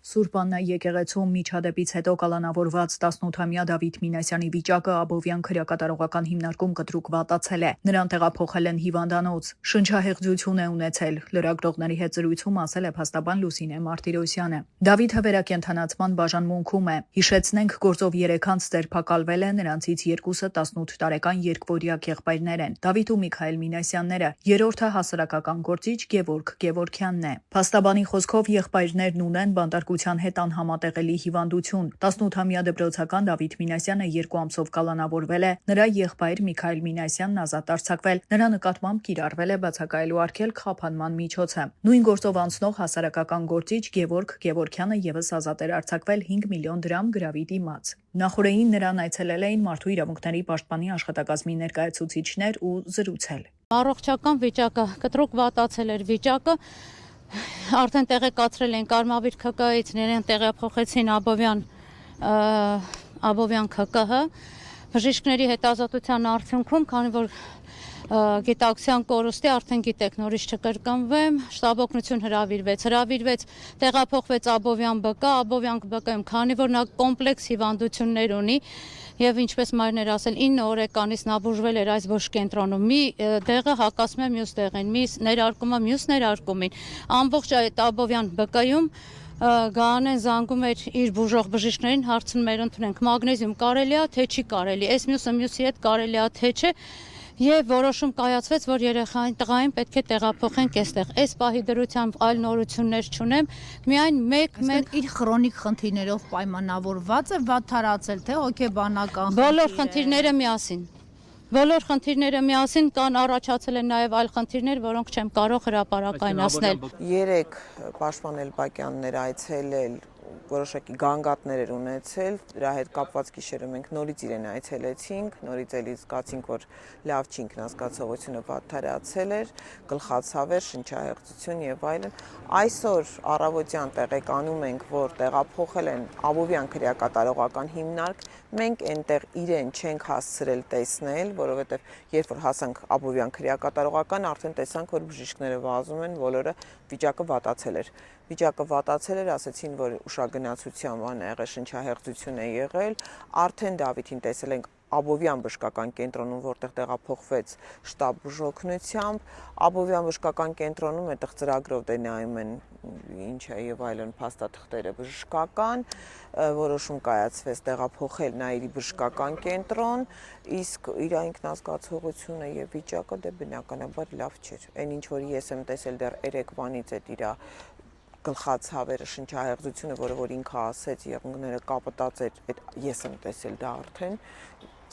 Սուրբ Աննա եկեղեցում միջադեպից հետո կալանավորված 18-ամյա Դավիթ Մինասյանի վիճակը Աբովյան քրեակատարողական հիմնարկում կտրուկ վատացել է։ Նրան տեղափոխել են հիվանդանոց։ Շնչահեղձություն է ունեցել։ Լրագրողների հետ զրույցում ասել է փաստաբան Լուսինե Մարտիրոսյանը։ Դավիթը վերակենդանացման բաժանմունքում է։ Հիշեցնենք, գործով 3 անց ձերբակալվել է, նրանցից 2-ը 18 տարեկան երկվորյակ եղբայրներ են։ Դավիթ ու Միքայել Մինասյանները, երրորդը հասարակական գործիչ Գևորգ Գևորգյանն է։ Փաստաբանի խոսքով եղբայրներն ունեն բանտարկության հետ անհամատեղելի հիվանդություն։ 18-ամյա դպրոցական Դավիթ Մինասյանը 2 ամսով կալանավորվել է, նրա եղբայր Միքայել Մինասյանն ազատ արձակվել, նրա նկատմամբ կիրառվել է բացակայելու արգելք խափանման միջոցը։ Նույն գործով անցնող հասարակական գործիչ Գևորգ Գևորգյանը եւս ազատ էր արձակվել 5 միլիոն դրամ գրավի դիմաց։ Նախորդին նրան այցելել էին Մարդու իրավունքների պաշտպանի աշխատակազմի ներկայացուցիչներ ու զրուցել։ Առողջական վիճակը կտրուկ վատացել էր վիճակը, արդեն տեղեկացրել են Կարմավիր ՔԿ-ից, նրան տեղափոխեցին Աբովյան ՔԿՀ, բժիշկների հետազոտության արդյունքում, քանի որ գիտակցության կորուստի արդեն գիտեք նորից չկրկնվեմ, շտաբ օգնություն հրավիրվեց, տեղափոխվեց Աբովյան ԲԿ-ում, քանի որ նա կոմպլեքս հիվանդություններ ունի եւ ինչպես մայրն էր ասել 9 օրեկանից նա բուժվել էր այս բուժ կենտրոնում, մի դեղը հակասում է մյուս դեղին, մի ներարկումը մյուս ներարկումին, ամբողջ այդ Աբովյան ԲԿ-ում Գանեն զանգում էր իր բուժող բժիշկներին, հարցնում էր ընդունենք մագնեզիում կարելի է, թե չի կարելի, այս մյուսի հետ կարելի է, թե չէ, եւ որոշում կայացվեց, որ երեխային տղային պետք է տեղափոխենք այստեղ։ Այս պահի դրությամբ այլ նորություններ չունեմ, միայն մեկ իր քրոնիկ խնդիրներով պայմանավորված է վատթարացել, թե հոգեբանական Բոլոր խնդիրները միասին կան, առաջացել են նաև այլ խնդիրներ, որոնք չեմ կարող հրապարակայնացնել։ 3 պաշտպան Էլբակյաններ այցելել, որոշակի գանգատներ էր ունեցել, դրա հետ կապված գիշերը մենք նորից իրեն այցելեցինք, նորից էլի զգացինք, որ լավ չի ինքնազգացողությունը վատթարացել էր, գլխացավեր, շնչահեղձություն եւ այլն։ Այսօր առավոտյան տեղեկանում ենք, որ տեղափոխել են Աբովյան քրեակատարողական հիմնարկ, մենք այնտեղ իրեն չենք հասցրել տեսնել, որովհետեւ երբ որ հասանք Աբովյան քրեակատարողական, արդեն տեսանք, որ բժիշկները վազում են, բոլորը վիճակը վատացել էր։ Վիճակը վատացել էր, ասացին, որ ուշագնացության բան է եղել, շնչահեղձություն է եղել, արդեն Դավիթին տեսել ենք Աբովյան բժշկական կենտրոնում, որտեղ տեղափոխվեց շտաբ բուժօգնությամբ, Աբովյան բժշկական կենտրոնում այդտեղ ծրագրով դե նայում են ինչ է եւ այլն փաստաթղթերը բժշկական, որոշում կայացվեց տեղափոխել նա իր բժշկական կենտրոն, իսկ իր ինքնազգացողությունը եւ վիճակը դե բնականաբար լավ չէր։ Այն ինչ որ ես եմ տեսել դեռ երեկվանից այդ իր գլխացավերը, շնչահեղձությունը, որ ինքը ասեց, եղունգները կապտած էր, այդ ես եմ տեսել դա արդեն,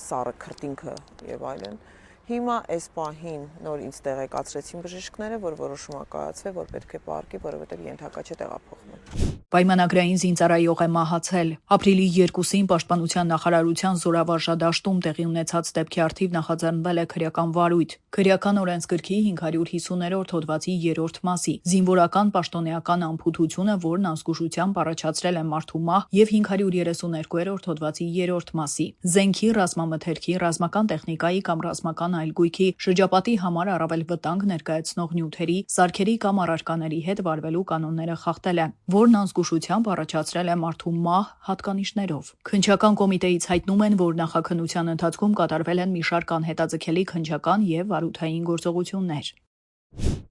սառը քրտինքը եւ այլն։ Հիմա այս պահին նոր ինձ տեղեկացրեցին բժիշկները, որ որոշումը կայացվել, որ պետք է պարկի, որովհետեւ ենթակա չէ տեղափոխվում։ Պայմանագրային զինծառայող է մահացել։ Ապրիլի 2-ին Պաշտպանության նախարարության զորավարժադաշտում տեղի ունեցած դեպքի առթիվ նախաձեռնվել է քրեական վարույթ։ Քրեական օրենսգրքի 550-րդ հոդվածի 3-րդ մասի զինվորական պաշտոնեական անփութությունը, որն անզգուշությամբ առաջացրել է մարդու մահ, եւ 532-րդ հոդվածի 3-րդ մասի զենքի, ռազմամթերքի, ռազմական տեխնիկայի կամ ռազմական այլ գույքի շրջապատի համար առավել վտանգ ներկայացնող նյութերի, սարքերի կամ առարկաների հետ վարվելու կանոնները խախտել է, որն անզգուշությամբ առաջացրել է մարդու մահ հատկանիշներով։ Քննչական կոմիտեից հայտնում են, որ նախաքննության ընթացքում կատարվել են մի շարք անհետաձգելի քննչական եւ վարութային գործողություններ։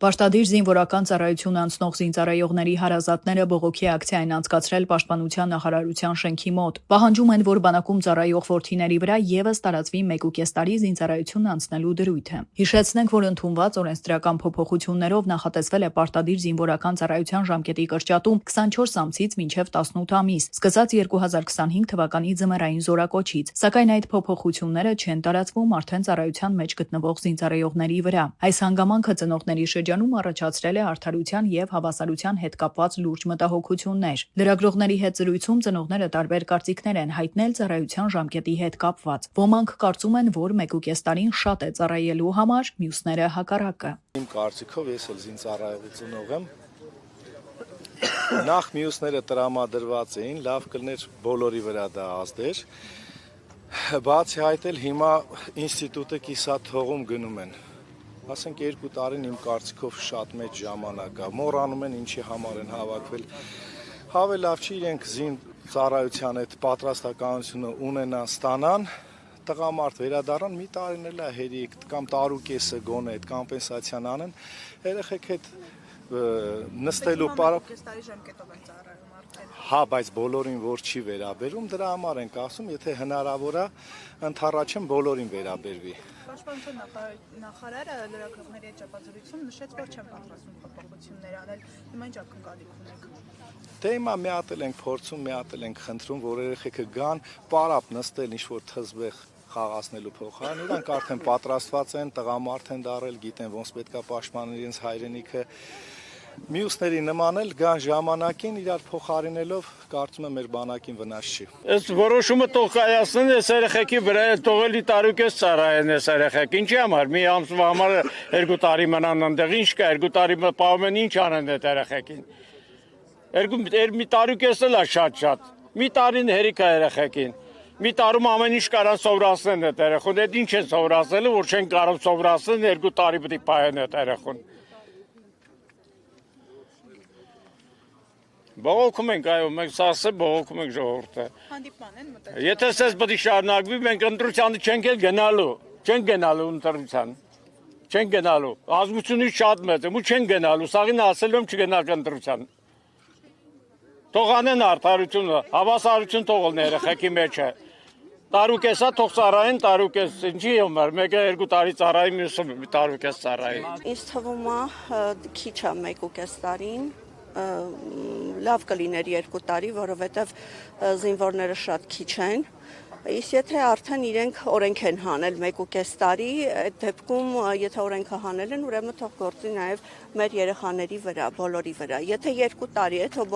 Պաշտադիր զինվորական ծառայություն անցնող զինծառայողների հարազատները բողոքի ակցիա են անցկացրել Պաշտպանության նախարարության շենքի մոտ։ Պահանջում են, որ բանակում ծառայող որդիների վրա եւս տարածվի 1.5 տարի զինծառայություն անցնելու դրույթը։ Հիշեցնենք, որ ընդունված օրենսդրական փոփոխություններով նախատեսվել է պարտադիր զինվորական ծառայության ժամկետի կրճատում 24 ամսից մինչև 18 ամիս, սկսած 2025 թվականի ձմեռային զորակոչից, սակայն այդ փոփոխությունները չեն տարածվում արդեն ծառայության մեջ գտնվող զինծառայողների վրա։ Այս հանգամանքը ծնողների շրջանում առաջացրել է արդարության եւ հավասարության հետ կապված լուրջ մտահոգություններ։ Լրագրողների հետ զրույցում ծնողները տարբեր կարծիքներ են հայտնել ծառայության ժամկետի հետ կապված։ Ոմանք կարծում են, որ 1.5 տարին շատ է ծառայելու համար, մյուսները հակառակը։ Իմ կարծիքով ես էլ զինծառայողի ծնող եմ։ Նախ մյուսները տրամադրված էին, լավ կլներ բոլորի վրա դա ազդեր։ Բացի այդ էլ հիմա ինստիտուտը կիսաթողում գնում են։ Ասենք 2 տարին իմ կարծիքով շատ մեծ ժամանակ է։ Մոռանում են ինչի համար են հավաքվել։ Հավել լավ չի իրենք զին ծառայության այդ պատրաստականությունը ունենան, ստանան, տղամարդ վերադառնան, մի տարին էլ է հերիք կամ տարուկեսը գոնե այդ կոմպենսացիան անեն, երեխեք այդ նստելու Հա, բայց բոլորին որ չի վերաբերում, դրա համար ենք ասում, եթե հնարավոր է, ընդառաջեմ բոլորին վերաբերվի։ Պաշտպանության նախարարը լրագրողների հետ ճապազրույցում նշեց, որ չեն պատրաստվում փոփոխություններ անել, հիմա ինչ ակնկալիք ունեք։ Դե հիմա միատել ենք փորձում, միատել ենք խնդրում, որ երեխեքը գան, պարապ նստել ինչ-որ թզվեղ խաղացնելու փոխարեն, իրանք արդեն պատրաստված են, տղամարդ են դարել, գիտեն ոնց պետք է պաշտպանել իրենց հայրենիքը։ Մյուսների նման էլ գան ժամանակին իրար փոխարինելով, կարծում եմ մեր բանակին վնաս չի։ Այս որոշումը թող կայացնեն այս երեխեքի վրա, թողելի տարուկես ծառայեն այս երեխեք։ Ինչի համար մի ամսվա համար 2 տարի մնան այնտեղ, ինչ կա 2 տարի պահում են ինչ անեն այդ երեխեքին։ Մի տարուկես էլ է շատ։ Մի տարին հերիք է երեխեքին։ Մի տարում ամեն ինչ կարան սովորացնեն այդ երեխուն, այդ ինչ են սովորացնելու, որ չեն կարող սովորացնել 2 տարի պետք է պահեն այդ երեխուն։ Բողոքում ենք, այո, մենք սասը բողոքում ենք ժողովուրդը։ Հանդիպման են մտել։ Եթե սես պետք է շարունակվի, մենք ընտրությանը չենք էլ գնալու, չենք գնալու ընտրության։ Չենք գնալու։ Ազգությունից շատ մեծ է, ու չենք գնալու, սաղին ասել եմ չգնալ ընտրության։ Թող անեն արդարությունը, հավասարություն թողել երեխեքի մեջ է։ Տարուկեսա թող ծառայեն, տարուկես, ինչի համար, մեկը 2 տարի ծառայի, մյուսը մի տարուկես ծառայի։ Ինձ թվում է քիչ է 1.5 տարին, լավ կլիներ 2 տարի, որովհետև զինվորները շատ քիչ են, իսկ եթե արդեն իրենք օրենք են հանել 1.5 տարի, այդ դեպքում եթե օրենքը հանել են, ուրեմն թող գործի նաև մեր երեխաների վրա, բոլորի վրա։ Եթե 2 տարի է, թող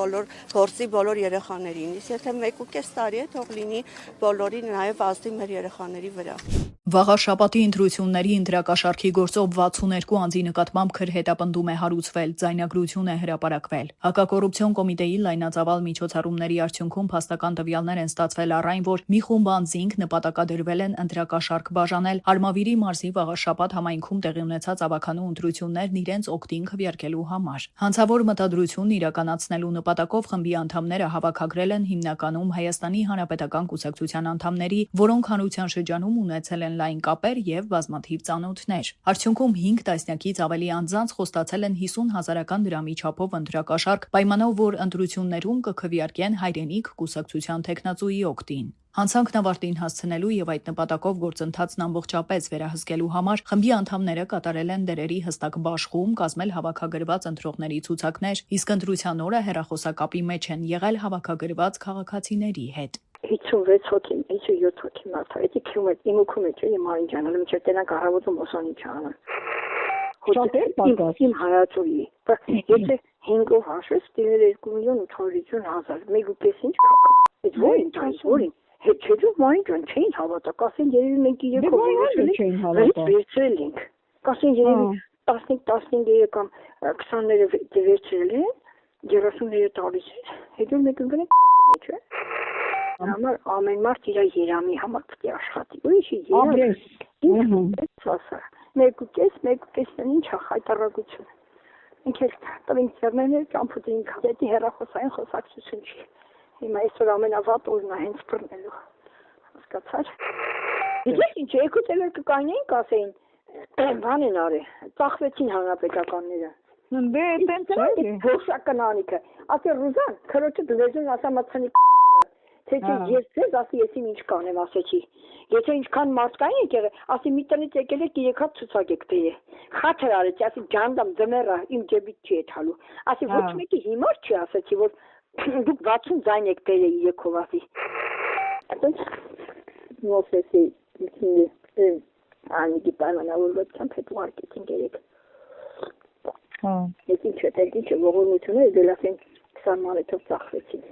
գործի բոլոր երեխաներին, իսկ եթե 1.5 տարի է, թող լինի բոլորի նաև ազդի մեր երեխաների վրա։ Վաղաշաբաթի ընտրությունների ընտրակաշառքի գործով 62 անձի նկատմամբ քրհետապնդում է հարուցվել, ձայնագրություն է հրապարակվել։ Հակակոռուպցիոն կոմիտեի լայնածավալ միջոցառումների արդյունքում փաստական տվյալներ են ստացվել առ այն, որ մի խումբ անձինք նպատակադրվել են ընտրակաշառք բաժանել Արմավիրի մարզի վաղաշաբաթ համայնքում տեղի ունեցած ավականու ընտրություններն իրենց օգտին քվեարկելու համար։ Հանցավոր մտադրությունն իրականացնելու նպատակով խմբի անդամները հավաքագրել են հիմնականում Հայաստանի Հանրապետական կուսակցության անդամների, որոնք հանրության շրջանում ունեցել են լայն կապեր եւ բազմաթիվ ծանոթներ։ Արդյունքում 5 տասնյակից ավելի անձանց խոստացել են 50,000 դրամի չափով ընտրակաշառք, պայմանով որ ընտրություններում կքվեարկեն հայրենիք կուսակցության տեխնացուի օգտին։ Հանցանքն ավարտին հասցնելու եւ այդ նպատակով գործընթացն ամբողջապես վերահսկելու համար խմբի անդամները կատարել են դերերի հստակ բաշխում, կազմել հավաքագրված ընտրողների ցուցակներ, իսկ ընտրության օրը հեռախոսակապի մեջ են եղել հավաքագրված քաղաքացիների հետ։ 56 հոգի, 57 հոգի մարդարեցի քիլոմետր իմ ուքում է, իմ այնջանը, մինչև տենակ առավոտում ոսանի չանան։ Իմ հայացուի, եթե 5-ով հաշվես, դիներ 2,850,000, 1.5 ինչ կակա։ Այդ որին, հետո մայնջան չէին հավատա, կասեն երևի մենք իրեքով վերցրել ենք, կասեն երևի 15 կամ 20-ները վերցրել են, 30-ները տալիս են, հետո մենք ընկնենք մեջ է։ Համար ամեն մարդ իր երամի համար պետք է աշխատի, ուրիշի երամ, սասա, 1.5 ինչ է խայտարագություն, ինք էլ տրինցերներ ճամփուտին կատետի հեռախոսային խոսակցություն չի, հիմա այսօր ամենավատ օրն է հենց բռնելու, հասկացար, գիտես ինչ, երկու տևեր կկանեին կասեին, բան են արի, ծախվեցին հանրապետականները, Բոշական անիքը, ասի Ռուզան, քրոջը դվեզուն ասա մացանի թե ես ձեզ ասի ես ինչ կանեմ ասեցի, եթե ինչքան մարդկային եք եղել, ասի մի տնից եկել եք 3 հատ ցուցակ եք բերել, խաթր արեցի, ասի ջանդամ ձմեռա իմ ջեբից չի եթալու, ասի ոչ մեկի հիմար չի ասեցի, որ դուք 60 ձայն եք բերել 3-ով ասի, այդպես նոսեսի անիգի պայմանավորվածությամբ հետ մարքեթինգ երեք, ես ինչ է ողորմությունները դելասեն 20 մանետով ծախվեցին,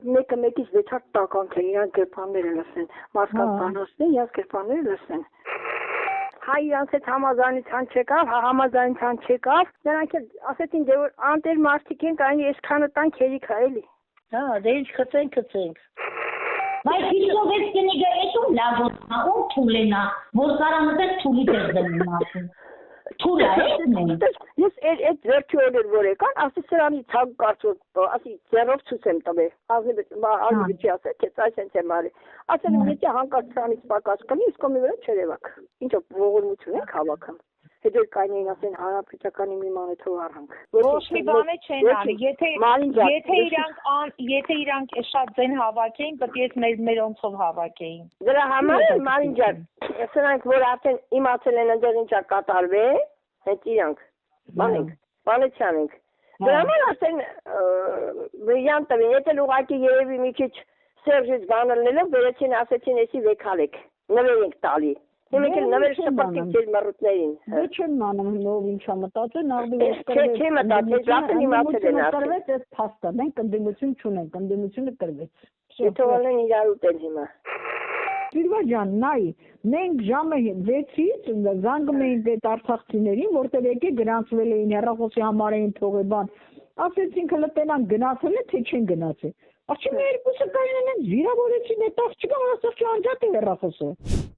մեկը մեկից 6 հատ տականք են, իրանք գրպանները լսեն, մարդկանց բանոսն են, իրանք գրպանները լսեն։ Հայ իրանք հետ համազանության չեկավ, համազանության չեկավ, նրանք էլ ասեցին, դե որ անտեր մարդիկ են, կային այսքանը տանք երիք էլի։ Հա, դե ինչ խծենք։ Բայց հիշով ես կնիգա էտում լավոտ, ում թուլենա, որ կարանըտես թուլի տես դնում ասում։ Թուլա է։ Ես այդ վերջի օրեր որ եկան, ասի սրանի ցավ կարծում, ասի ձեռով ցույցեմ տվել։ Ազնիվիճի ասել, թե այսպես եմ արի։ Ասել եմ, եթե հանկարծ սրանից պակաս կլինի, իսկ կոմի վրա չերևաք։ Ինչո՞վ ողորմություն եք հավաքում։ Հետո կային ասեն հանրապետականի մի ման է թող առանք։ Ոչ մի բան չեն անի, եթե իրանք շատ ձեն հավաքեին, պետք է մեր ոնցով հավաքեին։ Դրա համար Մարին ջան, սրանք որ արդեն իմացել են այնտեղ ինչա կատարվել, հետ իրանք բանեցան ենք։ Դրա համար ասեն բրիլյանտ տվին, եթե ուղղակի երևի մի քիչ Սերժից բանալնելով վերեցին ասեցին էսի վեկալեք, նվեր ենք տալի։ Հիմա նվեր շփոթիկ դեր մռուտներին։ Դե չեմ մանում նոր ինչա մտածել, նարդի Չէ, մտածել, լավ իմացել են ասել։ Կրվեց այս փաստը, մենք ընդդիմություն չունենք, ընդդիմությունը կրվեց։ Թողնեն իրար ուտեն հիմա։ Սիրվա ջան, նայ, մենք ժամը 6-ից զանգում էինք այդ արցախցիներին, որտեղ եկե գրանցվել էին հեռախոսի համար էին թողել բան։ Ասեցինք հələ տենան գնացել է, թե չեն գնացել։ Աչի մեր երկուսը կային են վիրավորեցին այդ աղջիկը, ասացի անջատ է հեռախոսը։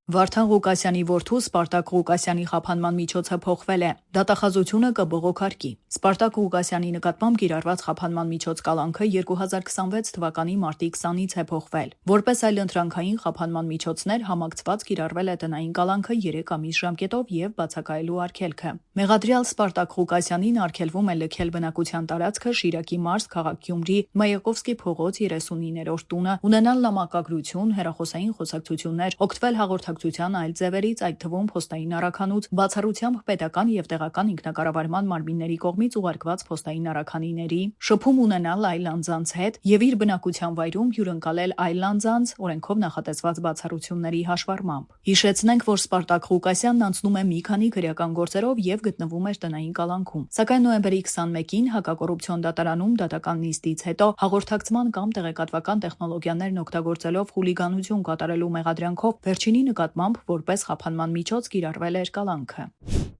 Վարդան Ղուկասյանի որդու Սպարտակ Ղուկասյանի խափանման միջոցը փոխվել է։ Դատախազությունը կբողոքարկի։ Սպարտակ Ղուկասյանի նկատմամբ կիրառված խափանման միջոց կալանքը 2026 թվականի մարտի 20-ից է փոխվել։ Որպես այլընտրանքային խափանման միջոցներ համակցված կիրառվել է տնային կալանքը 3 ամիս ժամկետով եւ բացակայելու արգելքը։ Մեղադրյալ Սպարտակ Ղուկասյանին արգելվում է լքել բնակության տարածքը Շիրակի մարզ, քաղաք Գյումրի, Մայակովսկի փողոց 39-րդ տունը, ունենալ նամակագրություն, հեռախոսային խոսակցություններ, օգտվել հաղորդակցության այլ ձևերից, այդ թվում փոստային առաքանուց, բացառությամբ պետական եւ տեղական ինքնակառավարման մարմինների կողմից ուղարկված փոստային առաքանիների, շփում ունենալ այլ անձանց հետ եւ իր բնակության վայրում հյուրընկալել այլ անձանց օրենքով նախատեսված բացառությունների հաշվառմամբ։ Հիշեցնենք, որ Սպարտակ Ղուկասյանն անցնում է մի քանի քրեական գործերով եւ գտնվում էր տնային կալանքում։ Սակայն նոյեմբերի 21-ին հակակոռուպցիոն դատարանում դատական նիստից հետո հաղորդակցման կամ տեղեկատվական տեխնոլոգիաներն օգտագործելով խուլիգանություն կատարելու մեղադրանքով վերջինի նկատմամբ որպես խափանման միջոց կիրառվել էր կալանքը։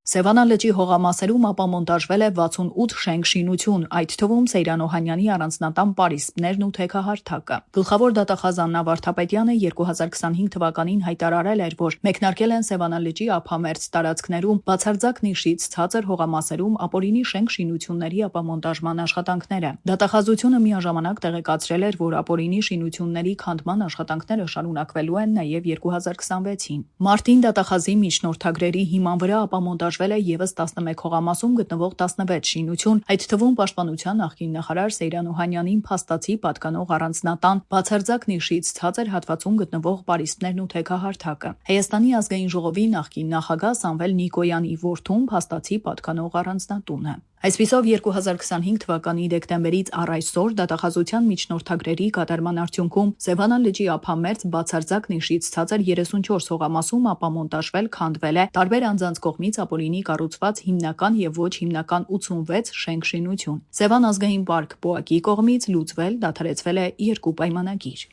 Սևանան լճի հողամասերում ապամոնտաժվել է 68 շենք-շինություն, այդ թվում Սեյրան Օհանյանի առանձնատան պարիսպներն ու թեքահարթակը։ Գլխավոր դատախազ Աննա Վարդապետյանը 2025 թվականին հայտարարել էր, որ մեկնարկել են Սևանան լճի ափամերձ տարածքներում բացարձակ նիշից ցածր հողամասերում ապօրինի շենք-շինությունների ապամոնտաժման աշխատանքները։ Դատախազությունը միաժամանակ տեղեկացրել էր, որ ապօրինի շինությունների քանդման աշխատանքները շարունակվելու են նաև 2026-ին։ Մարտին դատախազի միջնորդագրերի հիման վրա ապամոնտաժվել է եւս 11 հողամասում գտնվող 16 շինություն, այդ թվում Պաշտպանության նախկին նախարար Սեյրան Օհանյանին փաստացի պատկանող առանձնատան, բացարձակ նիշից ցածր հատվածում գտնվող պարիսպներն ու թեքահարթակը։ Հայաստանի ազգային ժողովի նախկին նախագահ Սամվել Նիկոյանի որդուն փաստացի պատկանող առանձնատունը։ Այսպիսով 2025 թվականի դեկտեմբերից առ այսօր դատախազության միջնորդագրերի կատարման արդյունքում Սևանան լճի ափամերձ բացարձակ նիշից ցածր 34 հողամասում ապամոնտաժվել, քանդվել է տարբեր անձանց կողմից ապօրինի կառուցված հիմնական եւ ոչ հիմնական 86 շենք-շինություն։ Սևան ազգային պարկ ՊՕԱԿ-ի կողմից լուծվել, դադարեցվել է 2 պայմանագիր։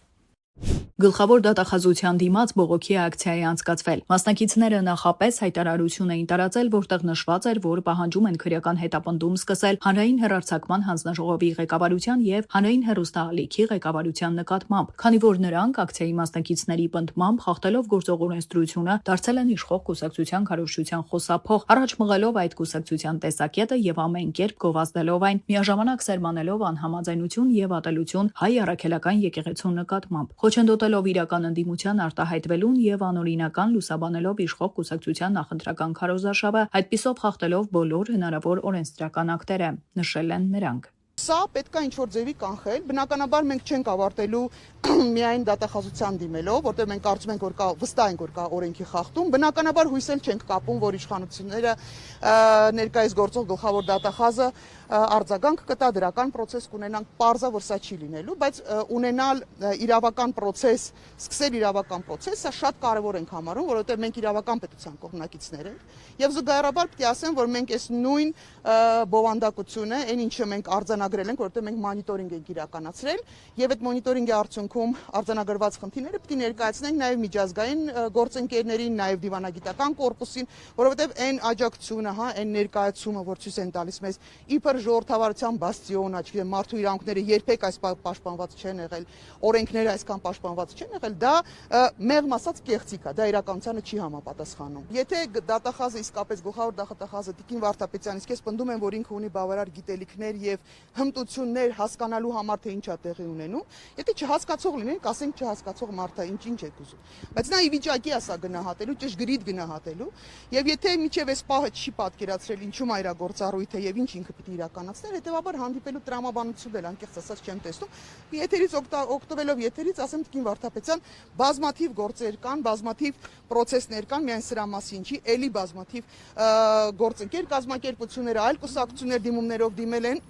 Գլխավոր դատախազության դիմաց բողոքի ակցիա է անցկացվել։ Մասնակիցները նախապես հայտարարություն էին տարածել, որտեղ նշված էր, որ պահանջում են քրեական հետապնդում սկսել հանրային հեռարձակման հանձնաժողովի ղեկավարության եւ հանրային հեռուստաալիքի ղեկավարության նկատմամբ, քանի որ նրանք ակցիայի մասնակիցների պնդմամբ խախտելով գործող օրենսդրությունը դարձել են իշխող կուսակցության քարոզչության խոսափող, առաջ մղելով այդ կուսակցության տեսակետը եւ ամեն կերպ գովազդելով այն, միաժամանակ սերմանելով անհամաձայնություն եւ ատելություն հայ առաքելական եկեղեցու նկատմամբ։ Խոչընդոտելով իրական ընդդիմության արտահայտվելուն եւ անօրինական լուսաբանելով իշխող կուսակցության նախընտրական քարոզարշավը, այդպիսով խախտելով բոլոր հնարավոր օրենսդրական ակտերը, նշել են նրանք։ Սա պետք է ինչ-որ ձևի կանխել, բնականաբար մենք չենք ավարտելու միայն դատախազության դիմելով, որտեղ մենք կարծում ենք, որ կա վստահ ենք, որ կա օրենքի խախտում, բնականաբար հույսել չենք կապում, որ իշխանությունները ներկայիս գործող գլխավոր դատախազը արձագանք կտա, դրական process կունենանք, պարզա, որ սա չի լինելու, բայց ունենալ իրավական process, սկսել իրավական process, սա շատ կարևոր ենք համարում, որովհետև մենք իրավական պետության կողմնակիցներ ենք, եւ զուգահեռաբար պետք է ասեմ, որ մենք այս նույն բովանդակությունը, այն ինչը մենք արձանագրել գրել ենք, որովհետև մենք մոնիտորինգ ենք իրականացրել եւ այդ մոնիտորինգի արդյունքում արձանագրված խնդիրները պետք է ներկայացնենք նաեւ միջազգային գործընկերներին, նաեւ դիվանագիտական կորպուսին, որովհետև այն աջակցությունը, այն ներկայացումը, որ ցույց են տալիս մեզ իբր ժողովրդավարության բաստիոն, չգիտեմ, մարդու իրավունքները երբեք այս պաշտպանված չեն եղել, օրենքները այսքան պաշտպանված չեն եղել, դա մեղմ ասած կեղծիք է, դա իրականությանը չի համապատասխանում։ Եթե դատախազը իսկապես գլխավոր դատախազը Տիկին Վարդապետյանն իսկ ես պնդում եմ, որ ինքը ունի բավարար գիտելիքներ եւ հմտություններ հասկանալու համար թե ինչա տեղի ունենում, եթե չհասկացող լինենք, ասենք չհասկացող մարդը ինչ եք ուզում։ Բայց նա ի վիճակի է սա գնահատելու, ճշգրիտ գնահատելու, եւ եթե միջև այս պահը չի պատկերացրել ինչու է իր գործառույթը եւ ինչ ինքը պիտի իրականացներ, հետեւաբար հանդիպելու տրամաբանություն էլ անկեղծ ասած չեմ տեսնում։ Եթերից օգտվելով եթերից ասեմ Տիկին Վարդապետյան, բազմաթիվ գործեր կան, բազմաթիվ պրոցեսներ կան, միայն սրա մասին չի, էլի բազմաթիվ գործընկեր կազմակերպությունները, այլ կուսակցություններ դիմումներով դիմել են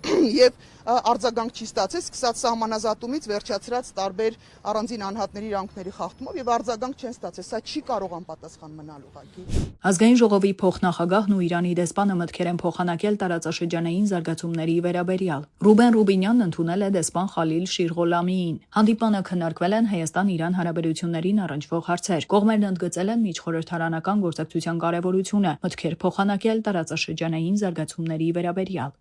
եւ արձագանք չի ստացել, սկսած սահմանազատումից վերջացրած տարբեր առանձին անհատների իրավունքների խախտումով եւ արձագանք չեն ստացել, սա չի կարող անպատասխան մնալ ուղղակի։ Ազգային ժողովի փոխնախագահն ու Իրանի դեսպանը մտքեր են փոխանակել տարածաշրջանային զարգացումների վերաբերյալ։ Ռուբեն Ռուբինյանն ընդունել է դեսպան Խալիլ Շիրղոլամիին։ Հանդիպանը քննարկվել են Հայաստան-Իրան հարաբերություններին առնչվող հարցեր։ Կողմերն ընդգծել են միջխորհրդարանական գործակցության կարևորությունը, մտքեր փոխանակել տարածաշրջանային զարգացումների վերաբերյալ։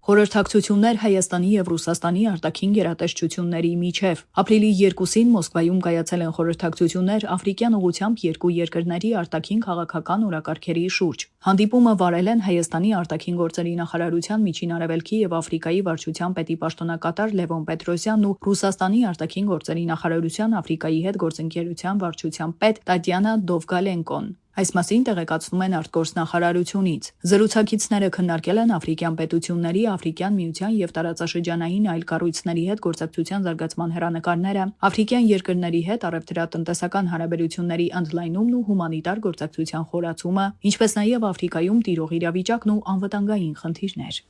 Խորհրդակցություններ Հայաստանի եւ Ռուսաստանի արտաքին գերատեսչությունների միջև։ Ապրիլի 2-ին Մոսկվայում կայացել են խորհրդակցություններ աֆրիկյան ուղղությամբ երկու երկրների արտաքին քաղաքական օրակարգերի շուրջ։ Հանդիպումը վարել են Հայաստանի արտաքին գործերի նախարարության Միջին Արևելքի եւ Աֆրիկայի վարչության պետի պաշտոնակատար Լևոն Պետրոսյանն ու Ռուսաստանի արտաքին գործերի նախարարության Աֆրիկայի հետ գործընկերության վարչության պետ Տատյանա Դովգալենկոն։ Այս մասին տեղեկացնում են արտգործնախարարությունից։ Զրուցակիցները քննարկել են աֆրիկյան պետությունների, Աֆրիկյան միության եւ տարածաշրջանային այլ կառույցների հետ գործակցության զարգացման հեռանկարները, աֆրիկյան երկրների հետ առևտրատնտեսական հարաբերությունների ընդլայնումն ու հումանիտար գործակցության խորացումը, ինչպես նաեւ Աֆրիկայում տիրող իրավիճակն ու անվտանգային խնդիրներ։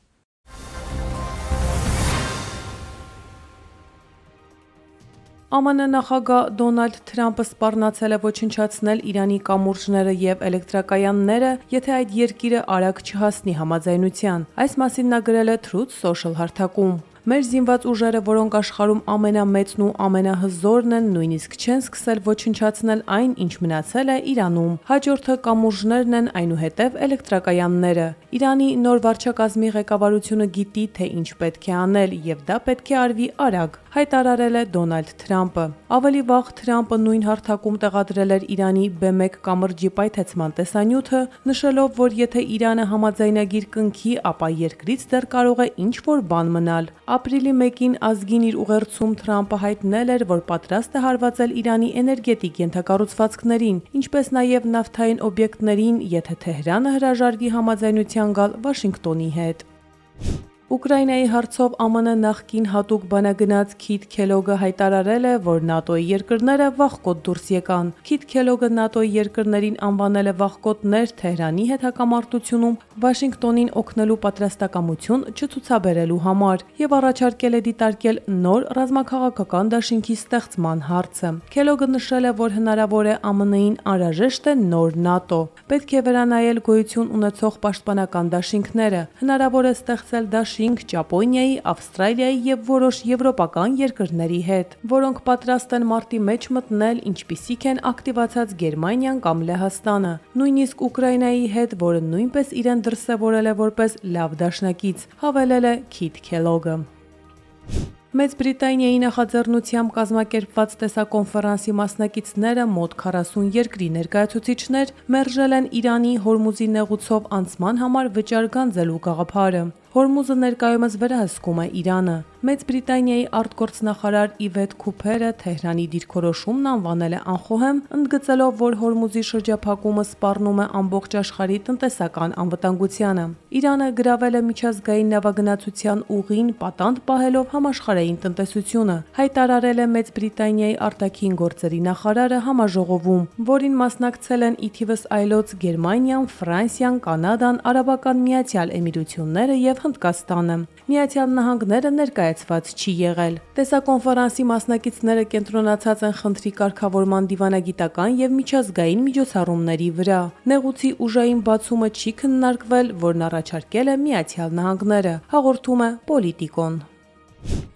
ԱՄՆ նախագահ Դոնալդ Թրամփը սպառնացել է ոչնչացնել Իրանի կամուրջները եւ էլեկտրակայանները, եթե այդ երկիրը արագ չհասնի համաձայնության։ Այս մասին նա գրել է Truth Social հարթակում։ Մեր զինված ուժերը, որոնք աշխարհում ամենամեծն ու ամենահզորն են, նույնիսկ չեն սկսել ոչնչացնել այն, ինչ մնացել է Իրանում։ Հաջորդը կամուրջներն են, այնուհետև էլեկտրակայանները։ Իրանի նոր վարչակազմի ղեկավարությունը գիտի, թե ինչ պետք է անել, եւ դա պետք է արվի արագ, հայտարարել է Դոնալդ Թրամփը։ Ավելի վաղ Թրամփը նույն հարթակում տեղադրել էր Իրանի B1 կամրջի պայթեցման տեսանյութը, նշելով, որ եթե Իրանը համաձայնագիր կնքի, ապա երկրից դեռ կարող է ինչ-որ բան մնալ։ Ապրիլի 1-ին ազգին իր ուղերձում Թրամփը հայտնել էր, որ պատրաստ է հարվածել Իրանի էներգետիկ ենթակառուցվածքներին, ինչպես նաև նավթային օբյեկտներին, եթե Թեհրանը հրաժարվի համաձայնության գալ Վաշինգտոնի հետ։ Ուկրաինայի հարցով ԱՄՆ նախկին հատուկ բանագնաց Քիթ Քելոգը հայտարարել է, որ ՆԱՏՕ-ի երկրները վախկոտ դուրս եկան։ Քիթ Քելոգը ՆԱՏՕ-ի երկրներին անվանել է վախկոտներ Թեհրանի հետ հակամարտությունում Վաշինգտոնին օգնելու պատրաստակամություն չցուցաբերելու համար եւ առաջարկել է դիտարկել նոր ռազմաքաղաքական դաշինքի ստեղծման հարցը։ Քելոգը նշել է, որ հնարավոր է ԱՄՆ-ին անհրաժեշտ է նոր ՆԱՏՕ։ Պետք է վերանայել գոյություն ունեցող պաշտպանական դաշինքները։ Հնարավոր է ստեղծել դաշինք Ճապոնիայի, Ավստրալիայի եւ որոշ եվրոպական երկրների հետ, որոնք պատրաստ են մարտի մեջ մտնել, ինչպիսիք են ակտիվացած Գերմանիան կամ Լեհաստանը, նույնիսկ Ուկրաինայի հետ, որը նույնպես իրեն դրսևորել է որպես լավ դաշնակից, հավելել է Քիթ Քելոգը։ Մեծ Բրիտանիայի նախաձեռնությամբ կազմակերպված տեսակոնֆերանսի մասնակիցները մոտ 40 երկրի ներկայացուցիչներ մերժել են Իրանի Հորմուզի նեղուցով անցման համար վճար գանձելու գաղափարը։ Հորմուզը ներկայումս վերահսկում է Իրանը։ Մեծ Բրիտանիայի արտգործնախարար Իվետ Քուփերը Թեհրանի դիրքորոշումն անվանել է անխոհեմ, ընդգծելով, որ Հորմուզի շրջափակումը սպառնում է ամբողջ աշխարհի տնտեսական անվտանգությանը։ Իրանը գրավել է միջազգային նավագնացության ուղին, պատանդ պահելով համաշխարհային տնտեսությունը, հայտարարել է Մեծ Բրիտանիայի արտաքին գործերի նախարարը համաժողովում, որին մասնակցել են ի թիվս այլոց Գերմանիան, Ֆրանսիան, Կանադան, Արաբական Միացյալ Էմիրությունները եւ Հնդկաստանը։ Միացյալ Նահանգները ներկայացրել ներկայացված չի եղել։ Տեսակոնֆերանսի մասնակիցները կենտրոնացած են խնդրի կարգավորման դիվանագիտական եւ միջազգային միջոցառումների վրա։ Նեղուցի ուժային բացումը չի քննարկվել, որն առաջարկել է Միացյալ Նահանգները, հաղորդում է Պոլիտիկոն։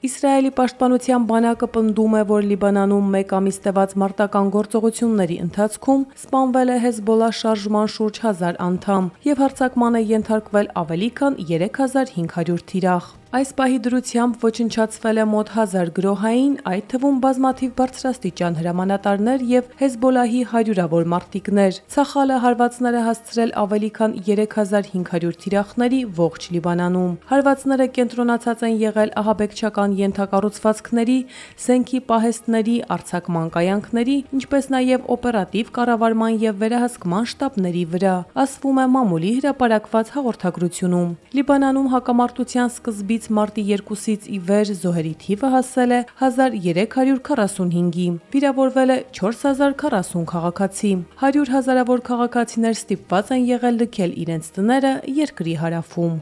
Իսրայելի պաշտպանության բանակը պնդում է, որ Լիբանանում 1 ամիս տևած մարտական գործողությունների ընթացքում սպանվել է Հեզբոլլա շարժման շուրջ 1000 անդամ եւ հարձակման է ենթարկվել ավելի քան 3500 թիրախ։ Այս պահի դրությամբ ոչնչացվել է մոտ 1000 գրոհային, այդ թվում բազմաթիվ բարձրաստիճան հրամանատարներ եւ Հեզբոլլահի հարյուրավոր մարտիկներ։ Ցախալը հարվածները հասցրել ավելի քան 3500 թիրախների ողջ Լիբանանում։ Հարվածները կենտրոնացած են եղել ահաբեկչական ենթակառուցվածքների, զենքի պահեստների, արձակման կայանքների, ինչպես նաեւ օպերատիվ կառավարման եւ վերահսկման շտաբների վրա, ասվում է մամուլի հրապարակված հաղորդագրությունում։ Լիբանանում հակամարտության սկզբից մարտի 2-ից ի վեր զոհերի թիվը հասել է 1345-ի, վիրավորվել է 4040 քաղաքացի։ 100 հազարավոր քաղաքացիներ ստիպված են եղել լքել իրենց տները երկրի հարավում։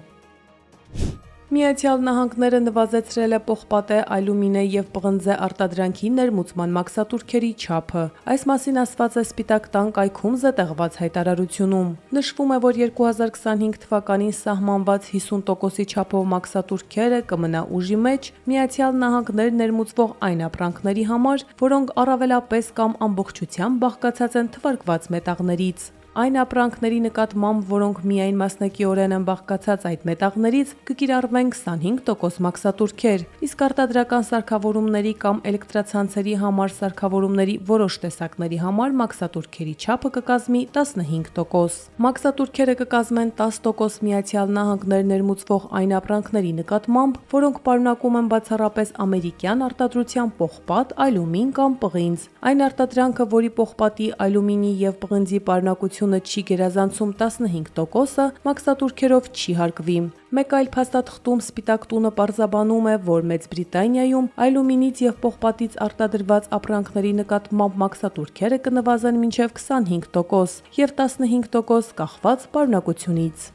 Միացյալ Նահանգները նվազեցրել է պողպատե, ալյումինե եւ պղնձե արտադրանքի ներմուծման մաքսատուրքերի չափը։ Այս մասին ասված է Սպիտակ տան կայքում զետեղված հայտարարությունում։ Նշվում է, որ 2025 թվականին սահմանված 50%-ի չափով մաքսատուրքերը կմնա ուժի մեջ Միացյալ Նահանգներ ներմուծվող այն ապրանքների համար, որոնք առավելապես կամ ամբողջությամբ բաղկացած են թվարկված մետաղներից։ Այն ապրանքների նկատմամբ, որոնք միայն մասնակիորեն են բաղկացած այդ մետաղներից, կկիրառվեն 25% մաքսատուրքեր, իսկ արտադրական սարքավորումների կամ էլեկտրացանցերի համար սարքավորումների որոշ տեսակների համար մաքսատուրքերի չափը կկազմի 15%։ Մաքսատուրքերը կկազմեն 10% Միացյալ Նահանգներ ներմուծվող այն ապրանքների նկատմամբ, որոնք պարունակում են բացառապես ամերիկյան արտադրության պողպատ, ալյումին կամ պղինձ։ Այն արտադրանքը, որի պողպատի, ալյումինի եւ պղնձի պարունակությունը չի գերազանցում 15%-ը, մաքսատուրքերով չի հարկվի։ Մեկ այլ փաստաթղթում Սպիտակ տունը պարզաբանում է, որ Մեծ Բրիտանիայում ալյումինից եւ պողպատից արտադրված ապրանքների նկատմամբ մաքսատուրքերը կնվազեն մինչեւ 25% եւ 15% կախված պարունակությունից։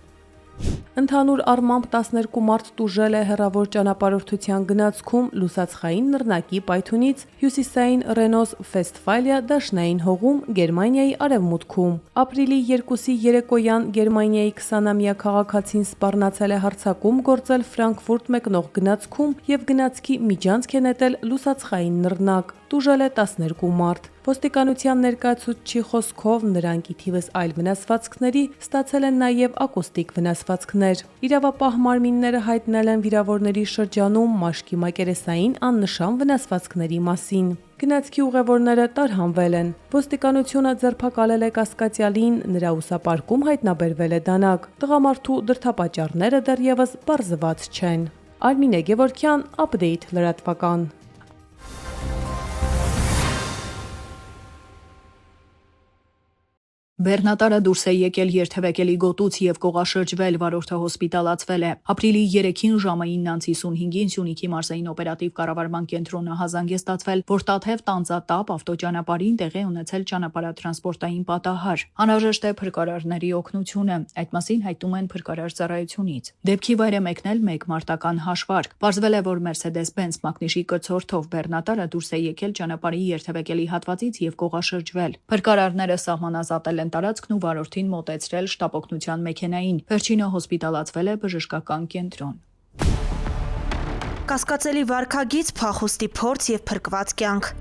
Ընդհանուր առմամբ 12 մարդ տուժել է հեռավոր ճանապարհորդության գնացքում լուսածխային նռնակի պայթյունից հյուսիսային Ռենոս-Վեստֆալիա դաշնային հողում Գերմանիայի արևմուտքում։ Ապրիլի 2-ի երեկոյան Գերմանիայի 20-ամյա քաղաքացին սպառնացել է հարձակում գործել Ֆրանկֆուրտ մեկնող գնացքում եւ գնացքի միջանցք է նետել լուսածխային նռնակ։ Տուժել է 12 մարդ։ Ոստիկանության ներկայացուցչի խոսքով նրանք ի թիվս այլ վնասվածքների ստացել են նաև ակուստիկ վնասվածքներ։ Իրավապահ մարմինները հայտնել են վիրավորների շրջանում մաշկի մակերեսային աննշան վնասվածքների մասին։ Գնացքի ուղևորները տարհանվել են։ Ոստիկանությունը ձերբակալել է կասկածյալին, նրա ուսապարկում հայտնաբերվել է դանակ։ Տղամարդու դրդապատճառները դեռևս պարզված չեն։ Արմինե Գևորգյան, Update լրատվական։ Բեռնատարը դուրս է եկել երթևեկելի գոտուց եւ կողաշրջվել, վարորդը հոսպիտալացվել է։ Ապրիլի 3-ին ժամը 9:55-ին Սյունիքի մարզային օպերատիվ կառավարման կենտրոնը հազանգեստացվել, որ Տաթև Տանձատապ ավտոճանապարհին տեղի ունեցել ճանապարհատրանսպորտային պատահար։ Անհրաժեշտ է փրկարարների օգնությունը, այդ մասին հայտնում են փրկարար ծառայությունից։ Դեպքի վայր է մեկնել մեկ մարտական հաշվարկ։ Պարզվել է, որ Mercedes-Benz մակնիշի կրծորդով բեռնատարը դուրս է եկել ճանապարհի երթևեկելի հատվածից եւ կողաշրջվել։ Փրկարարները սահմանազատել են տարածքն ու վարորդին մոտեցրել շտապօգնության մեքենային։ Վերջինը հոսպիտալացվել է բժշկական կենտրոն։ Կասկածելի վարքագիծ, փախուստի փորձ եւ փրկված կյանք։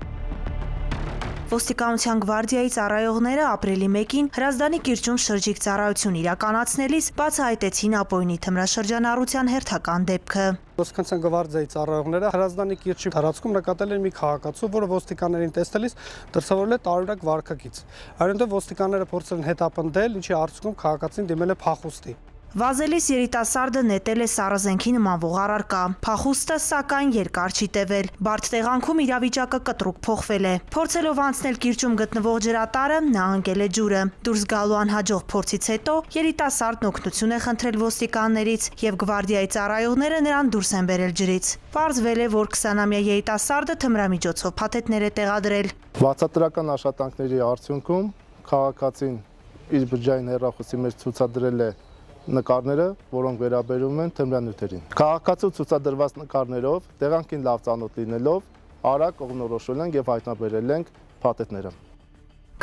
Ոստիկանության գվարդիայի ծառայողները ապրիլի 1-ին Հրազդանի կիրճում շրջիկ ծառայություն իրականացնելիս բացահայտեցին Ապօյնի թմրաշրջանառության հերթական դեպքը։ Ոստիկանության գվարդիայի ծառայողները Հրազդանի կիրճի տարածքում նկատել են մի քաղաքացու, որը ոստիկաններին տեսնելիս դրսևորել է տարօրինակ վարքագիծ։ Այնուհետև ոստիկանները փորձել են հետապնդել, ինչի արդյունքում քաղաքացին դիմել է փախուստի։ Վազելիս երիտասարդը նետել է սառը զենքի նմանվող առարկա։ Փախուստը, սակայն, երկար չի տևել։ Բարդ տեղանքում իրավիճակը կտրուկ փոխվել է։ Փորձելով անցնել կիրճում գտնվող ջրատարը, նա ընկել է ջուրը։ Դուրս գալու անհաջող փորձից հետո երիտասարդն օգնություն է խնդրել ոստիկաններից եւ գվարդիայի ծառայողները նրան դուրս են բերել ջրից։ Պարզվել է, որ 20-ամյա երիտասարդը թմրամիջոցով փաթեթներ է տեղադրել։ Բացատրական աշխատանքների արդյունքում քաղաքացին իր բջջային հեռախոսի մեջ ցուցադրել է նկարները, որոնք վերաբերում են թմրանյութերին։ Քաղաքացու ցուցադրված նկարներով, տեղանքին լավ ծանոթ լինելով, արագ կողմնորոշել ենք եւ հայտնաբերել ենք փաթեթները։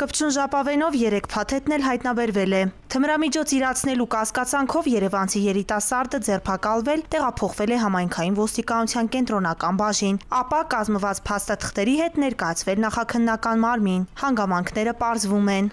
Կպչուն ժապավենով 3 փաթեթն էլ հայտնաբերվել է։ Թմրամիջոց իրացնելու կասկածանքով երևանցի երիտասարդը ձերբակալվել, տեղափոխվել է համայնքային ոստիկանության կենտրոնական բաժին, ապա կազմված փաստաթղթերի հետ ներկայացվել նախաքննական մարմին։ Հանգամանքները պարզվում են։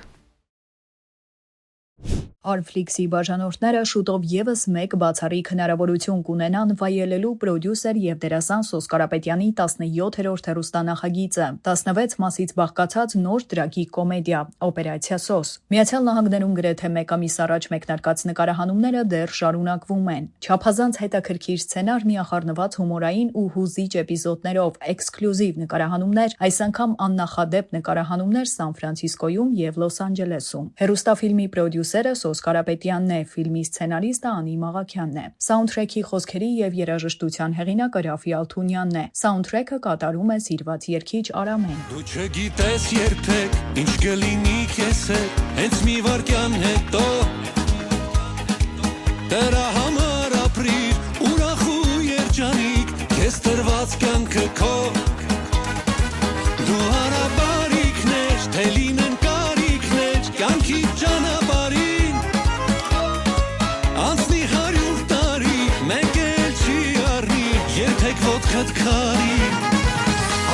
Armflix-ի բաժանորդները շուտով եւս մեկ բացառիկ հնարավորություն կունենան վայելելու պրոդյուսեր եւ դերասան Սոս Կարապետյանի 17-րդ հեռուստանախագիծը, 16 մասից բաղկացած նոր դրագի կոմեդիա Օպերացիա Սոս։ Միացյալ Նահանգներում գրեթե մեկ ամիս առաջ մեկնարկած նկարահանումները դեռ շարունակվում են։ Չափազանց հետաքրքիր սցենար, միախառնված հումորային ու հուզիչ էպիզոդներով, էքսկլյուզիվ նկարահանումներ, այս անգամ աննախադեպ նկարահանումներ Սան Ֆրանցիսկոյում եւ Լոս Անջելեսում։ Հեռուստաֆիլմի պրոդյուսերը Սոս Կարապետյանն է, ֆիլմի սցենարիստը Անի Մաղաքյանն է։ Սաունդթրեքի խոսքերի եւ երաժշտության հեղինակը Ռաֆի Ալթունյանն է։ Սաունդթրեքը կատարում է սիրված երգիչ Արամեն։ Դու չգիտես երբեք ինչ կլինի քեզ հետ, հենց մի վարքյան հետո դրա համար ապրիր ուրախ ու երջանիկ, քեզ տրված կյանքը քո դու հարաբարիկներ, թե լինեն կարիքներ, կյանքի ճանապարհին անցնի 100 տարի, մեկ էլ չի առնի, երբեք ոտքդ քարի,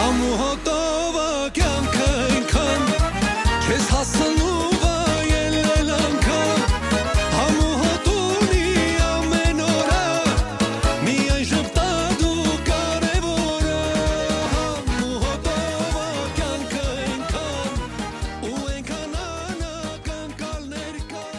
ամու հոտով կյանքը այնքան, քեզ հասնու վայելել անգամ, ամու հոտունի ամեն օրը, միայն ժպտա դու կարևորը, ամու հոտով կյանքը այնքան, ու այնքան անակնկալներ կան։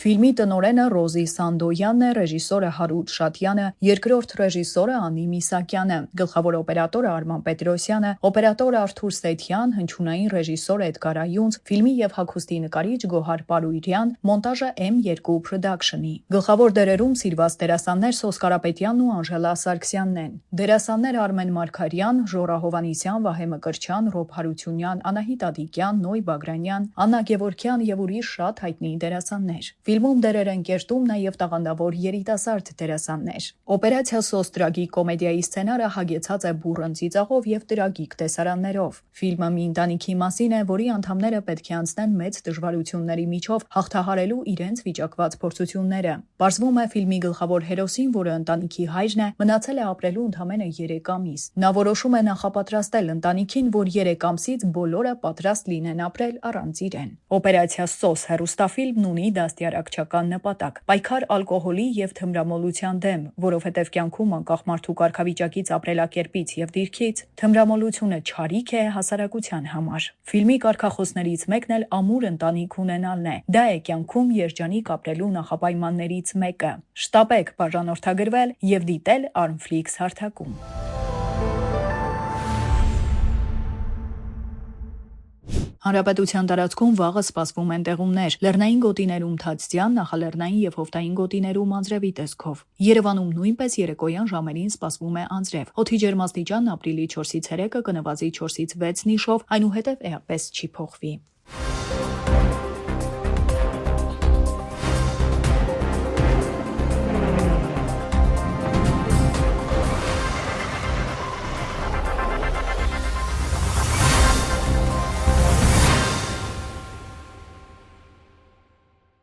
Ֆիլմի տնօրենը Ռոզի Սանդոյանն է, ռեժիսորը Հարութ Շատյանը, երկրորդ ռեժիսորը Անի Միսակյանը, գլխավոր օպերատորը Արման Պետրոսյանը, օպերատոր Արթուր Սեթյան, հնչյունային ռեժիսոր Էդգար Այունց, ֆիլմի եւ հագուստի նկարիչ Գոհար Պարույրյան, մոնտաժը M2 Production-ի։ Գլխավոր դերերում սիրված դերասաններ Սոս Կարապետյանն ու Անժելա Սարգսյանն են։ Դերասաններ Արմեն Մարգարյան, Ժորա Հովանիսյան, Վահե Մկրտչյան, Ռոբ Հարությունյան, Անահիտ Ադիկյան, Նոյ Բագրանյան, Աննա Գևորգյան եւ ուրիշ շատ հայտնի դերասաններ։ Ֆիլմում դերեր են կերտում նաև տաղանդավոր երիտասարդ դերասաններ։ Օպերացիա Սոս դրագի կոմեդիայի սցենարը հագեցած է բուռն ծիծաղով եւ տրագիկ տեսարաններով։ Ֆիլմը մի ընտանիքի մասին է, որի անդամները պետք է անցնեն մեծ դժվարությունների միջով հաղթահարելու իրենց վիճակված փորձությունները։ Պարզվում է ֆիլմի գլխավոր հերոսին, որը ընտանիքի հայրն է, մնացել է ապրելու ընդամենը 3 ամիս։ Նա որոշում է նախապատրաստել ընտանիքին, որ 3 ամսից բոլորը պատրաստ լինեն ապրել առանց իրեն։ Օպերացիա Սոս հեռուստաֆիլմն ունի դաստիարակչական նպատակ՝ պայքար ալկոհոլի եւ թմրամոլության դեմ, որովհետեւ կյանքում անկախ մարդու կարգավիճակից, ապրելակերպից եւ դիրքից թմրամոլությունը չարիք է հասարակության համար։ Ֆիլմի կարգախոսներից մեկն էլ ամուր ընտանիք ունենալն է։ Դա է կյանքում երջանիկ ապրելու նախապայմաններից մեկը։ Շտապեք բաժանորդագրվել եւ դիտել Armflix հարթակում։ Հանրապետության տարածքում վաղը սպասվում են տեղումներ։ Լեռնային գոտիներում թացյան, նախալեռնային եւ հովտային գոտիներում անձրևի տեսքով։ Երևանում նույնպես երեկոյան ժամերին սպասվում է անձրև։ Օդի ջերմաստիճանն ապրիլի 4-ից 3-ը կնվազի 4-ից 6 նիշով, այնուհետև էապես չի փոխվի։